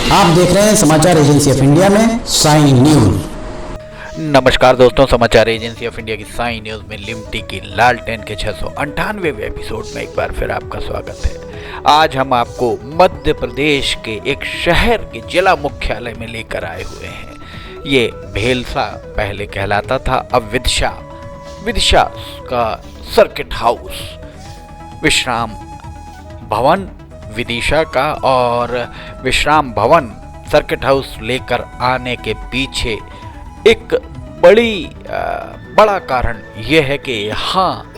आप देख रहे हैं समाचार एजेंसी ऑफ इंडिया में साई न्यूज। नमस्कार दोस्तों, समाचार एजेंसी ऑफ इंडिया की साई न्यूज में लिमटी की लालटेन के 698वें एपिसोड में एक बार फिर आपका स्वागत है। आज हम आपको मध्य प्रदेश के एक शहर के जिला मुख्यालय में लेकर आए हुए हैं। ये भेलसा पहले कहलाता था, अब विदिशा का सर्किट हाउस, विश्राम भवन विदिशा का और विश्राम भवन सर्किट हाउस लेकर आने के पीछे एक बड़ा कारण यह है कि यहाँ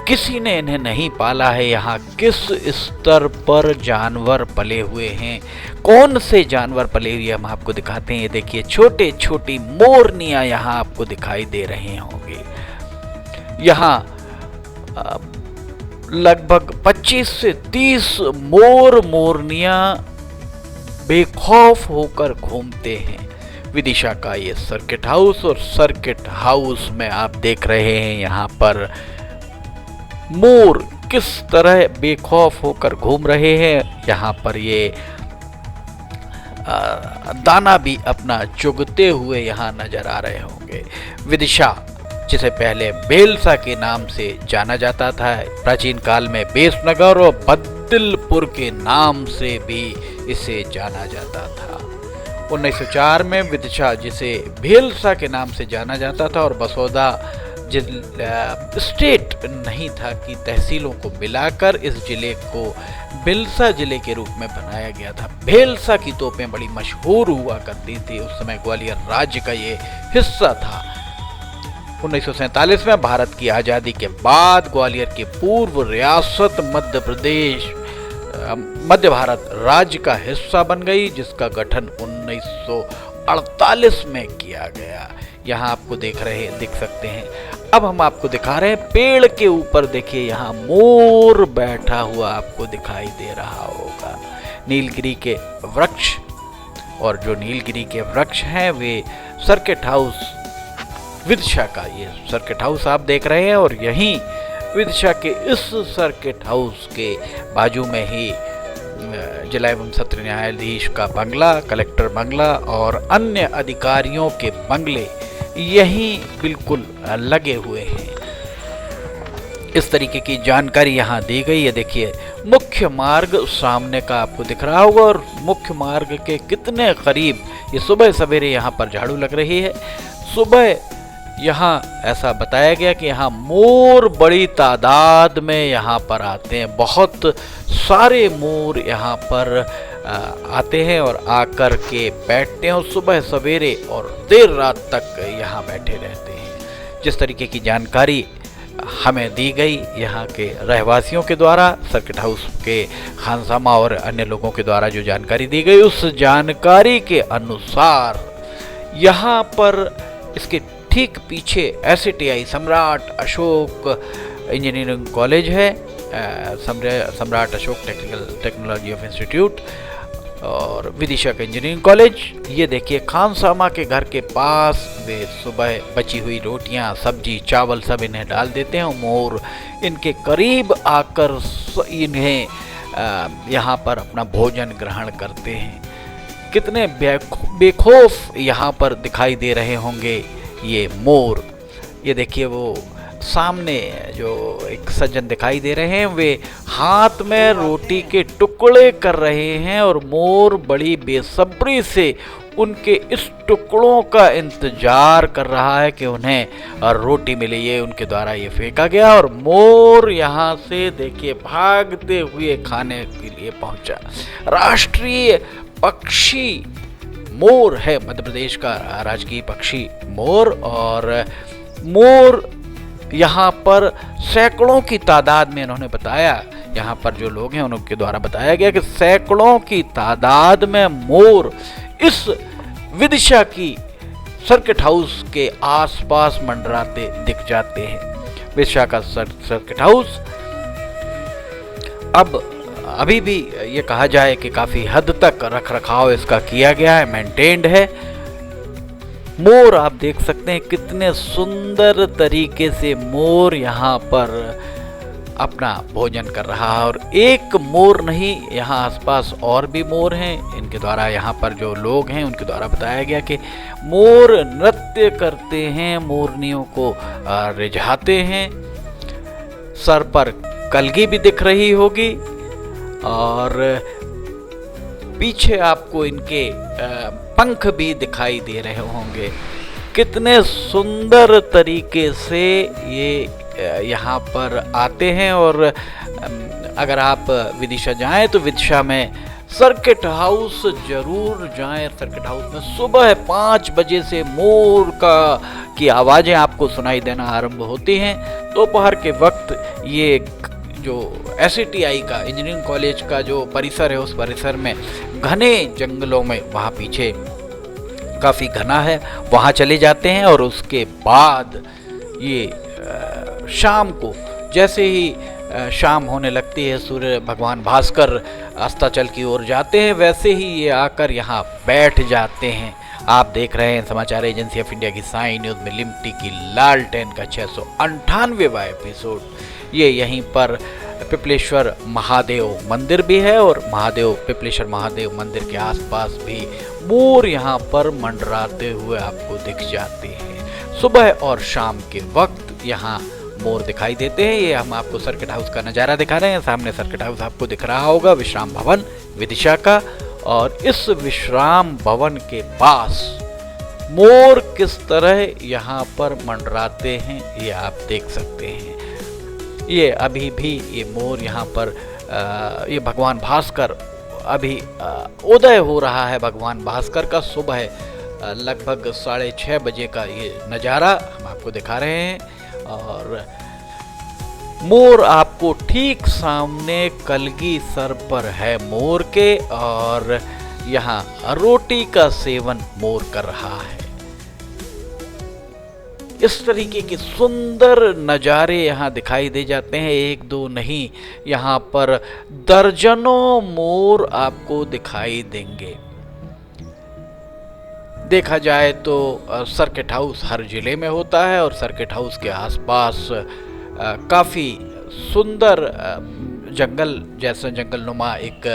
किसी ने इन्हें नहीं पाला है। यहाँ किस स्तर पर जानवर पले हुए हैं, कौन से जानवर पले हुए हम आपको दिखाते हैं। ये देखिए, छोटे छोटी मोरनियाँ यहाँ आपको दिखाई दे रहे होंगे। यहाँ लगभग 25 से 30 मोरनियाँ बेखौफ होकर घूमते हैं। विदिशा का ये सर्किट हाउस, और सर्किट हाउस में आप देख रहे हैं यहाँ पर मोर किस तरह बेखौफ होकर घूम रहे हैं। यहाँ पर ये दाना भी अपना चुगते हुए यहाँ नजर आ रहे होंगे। विदिशा, जिसे पहले भेलसा के नाम से जाना जाता था, प्राचीन काल में बेसनगर और बद्दिलपुर के नाम से भी इसे जाना जाता था। 1904 में विदिशा, जिसे भेलसा के नाम से जाना जाता था, और बसोदा स्टेट नहीं था कि तहसीलों को मिलाकर इस जिले को भेलसा जिले के रूप में बनाया गया था। भेलसा की तोपें बड़ी मशहूर हुआ करती थी, उस समय ग्वालियर राज्य का ये हिस्सा था। 1947 में भारत की आज़ादी के बाद ग्वालियर की पूर्व रियासत मध्य भारत राज्य का हिस्सा बन गई, जिसका गठन 1948 में किया गया। यहाँ आपको दिख सकते हैं। अब हम आपको दिखा रहे हैं पेड़ के ऊपर, देखिए यहाँ मोर बैठा हुआ आपको दिखाई दे रहा होगा। नीलगिरी के वृक्ष, और जो नीलगिरी के वृक्ष हैं वे सर्किट हाउस विदिशा का ये सर्किट हाउस आप देख रहे हैं। और यहीं विदिशा के इस सर्किट हाउस के बाजू में ही जिला एवं सत्र न्यायाधीश का बंगला, कलेक्टर बंगला और अन्य अधिकारियों के बंगले यहीं बिल्कुल लगे हुए हैं। इस तरीके की जानकारी यहाँ दी गई है। देखिए, मुख्य मार्ग सामने का आपको दिख रहा होगा, और मुख्य मार्ग के कितने करीब ये सुबह सवेरे यहाँ पर झाड़ू लग रही है। सुबह यहाँ ऐसा बताया गया कि यहाँ मोर बड़ी तादाद में यहाँ पर आते हैं। बहुत सारे मोर यहाँ पर आते हैं और आकर के बैठते हैं, और सुबह सवेरे और देर रात तक यहाँ बैठे रहते हैं। जिस तरीके की जानकारी हमें दी गई यहाँ के रहवासियों के द्वारा, सर्किट हाउस के खानसामा और अन्य लोगों के द्वारा जो जानकारी दी गई, उस जानकारी के अनुसार यहाँ पर इसके ठीक पीछे SATI सम्राट अशोक इंजीनियरिंग कॉलेज है, सम्राट अशोक टेक्नोलॉजी ऑफ इंस्टीट्यूट, और विदिशा का इंजीनियरिंग कॉलेज। ये देखिए, खानसामा के घर के पास वे सुबह बची हुई रोटियां, सब्जी, चावल सब इन्हें डाल देते हैं, और मोर इनके करीब आकर इन्हें यहाँ पर अपना भोजन ग्रहण करते हैं। कितने बेखौफ यहाँ पर दिखाई दे रहे होंगे ये मोर। ये देखिए, वो सामने जो एक सज्जन दिखाई दे रहे हैं, वे हाथ में रोटी के टुकड़े कर रहे हैं, और मोर बड़ी बेसब्री से उनके इस टुकड़ों का इंतजार कर रहा है कि उन्हें रोटी मिले। ये उनके द्वारा ये फेंका गया, और मोर यहाँ से देखिए भागते हुए खाने के लिए पहुंचा। राष्ट्रीय पक्षी मोर है, मध्य प्रदेश का राजकीय पक्षी मोर, और मोर यहाँ पर सैकड़ों की तादाद में, इन्होंने बताया, यहाँ पर जो लोग हैं उनके द्वारा बताया गया कि सैकड़ों की तादाद में मोर इस विदिशा की सर्किट हाउस के आसपास मंडराते दिख जाते हैं। विदिशा का सर्किट हाउस अब अभी भी ये कहा जाए कि काफ़ी हद तक रख रखाव इसका किया गया है, मेंटेन्ड है। मोर आप देख सकते हैं कितने सुंदर तरीके से मोर यहाँ पर अपना भोजन कर रहा है। और एक मोर नहीं, यहाँ आसपास और भी मोर हैं। इनके द्वारा यहाँ पर जो लोग हैं उनके द्वारा बताया गया कि मोर नृत्य करते हैं, मोरनियों को रिझाते हैं। सर पर कलगी भी दिख रही होगी और पीछे आपको इनके पंख भी दिखाई दे रहे होंगे। कितने सुंदर तरीके से ये यहाँ पर आते हैं। और अगर आप विदिशा जाएं तो विदिशा में सर्किट हाउस जरूर जाएं। सर्किट हाउस में सुबह 5 बजे से मोर की आवाज़ें आपको सुनाई देना आरंभ होती हैं। दोपहर के वक्त ये जो SCTI का इंजीनियरिंग कॉलेज का जो परिसर है, उस परिसर में घने जंगलों में, वहाँ पीछे काफ़ी घना है, वहाँ चले जाते हैं। और उसके बाद ये शाम को जैसे ही शाम होने लगती है, सूर्य भगवान भास्कर अस्ताचल की ओर जाते हैं, वैसे ही ये आकर यहाँ बैठ जाते हैं। आप देख रहे हैं समाचार एजेंसी ऑफ इंडिया की साई न्यूज़ में लिमटी की लालटेन का 698वां एपिसोड। ये यहीं पर पिपलेश्वर महादेव मंदिर भी है और पिपलेश्वर महादेव मंदिर के आसपास भी मोर यहाँ पर मंडराते हुए आपको दिख जाते हैं। सुबह और शाम के वक्त यहाँ मोर दिखाई देते हैं। ये हम आपको सर्किट हाउस का नज़ारा दिखा रहे हैं। सामने सर्किट हाउस आपको दिख रहा होगा, विश्राम भवन विदिशा का। और इस विश्राम भवन के पास मोर किस तरह यहाँ पर मंडराते हैं ये आप देख सकते हैं। ये अभी भी ये मोर यहाँ पर ये भगवान भास्कर अभी उदय हो रहा है। भगवान भास्कर का सुबह लगभग 6:30 बजे का ये नज़ारा हम आपको दिखा रहे हैं। और मोर आपको ठीक सामने कलगी सर पर है मोर के, और यहाँ रोटी का सेवन मोर कर रहा है। इस तरीके के सुंदर नज़ारे यहाँ दिखाई दे जाते हैं। एक दो नहीं, यहाँ पर दर्जनों मोर आपको दिखाई देंगे। देखा जाए तो सर्किट हाउस हर जिले में होता है और सर्किट हाउस के आसपास काफ़ी सुंदर जंगल जैसा जंगलनुमा एक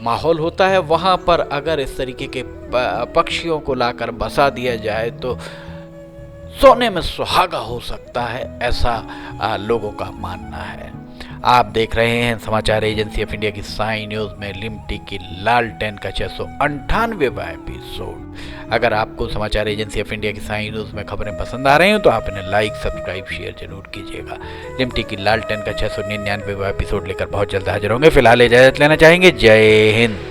माहौल होता है। वहाँ पर अगर इस तरीके के पक्षियों को लाकर बसा दिया जाए तो सोने में सुहागा हो सकता है, ऐसा लोगों का मानना है। आप देख रहे हैं समाचार एजेंसी ऑफ इंडिया की साई न्यूज़ में लिमटी की लालटेन का 698वां एपिसोड। अगर आपको समाचार एजेंसी ऑफ इंडिया की साई न्यूज़ में खबरें पसंद आ रही हैं तो आप इन्हें लाइक, सब्सक्राइब, शेयर जरूर कीजिएगा। लिमटी की लालटेन का 699वां एपिसोड लेकर बहुत जल्द हाजिर होंगे। फिलहाल इजाज़त लेना चाहेंगे। जय हिंद।